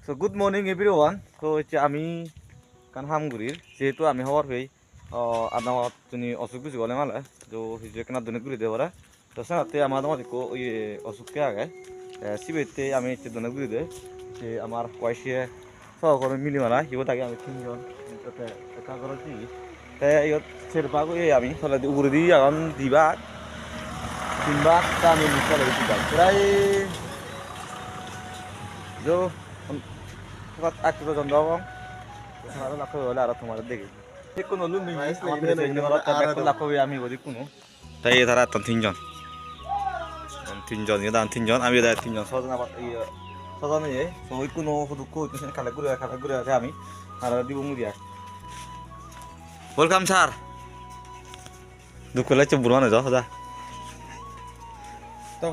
So good morning everyone. So আমি kan hamgurir যেহেতু আমি হওয়ার হই আদামত তুমি অসুখ কিছু গলে মালে তো হিজে কেনা দুনে গুরি দেবরা তো সাথে আমার তোমার কো ওই অসুখকে আগে সিবেতে আমি দুনে গুরি দে যে আমার কয়সে সহকর্মী মিলি মালা হিবো তাকে আমি তিনজন তাতে একা করে দিই তাই ইয়ত সেরপাগো আমি ফলে উগুরি দি এখন দিবা তিনবার তা আমি মিশালে দিবা প্রায় जो aktif জন দবং সারা লাখ হলে আর তোমার দেখি ঠিক কোন লুমি আমাদের সেই নেবার ব্যাক লাখ হবে আমি বলি কোন তাই ধারা তিনজন ইয়ে দান তিনজন আমি দাই তিনজন সজন আবার এই সজন এ সই কোন দুঃখ হইতেছে খালে ঘুরে আছে আমি আর দিব মুদিয়া ওয়েলকাম স্যার দুঃখ লাগছে বুড়ানো যাও যা তো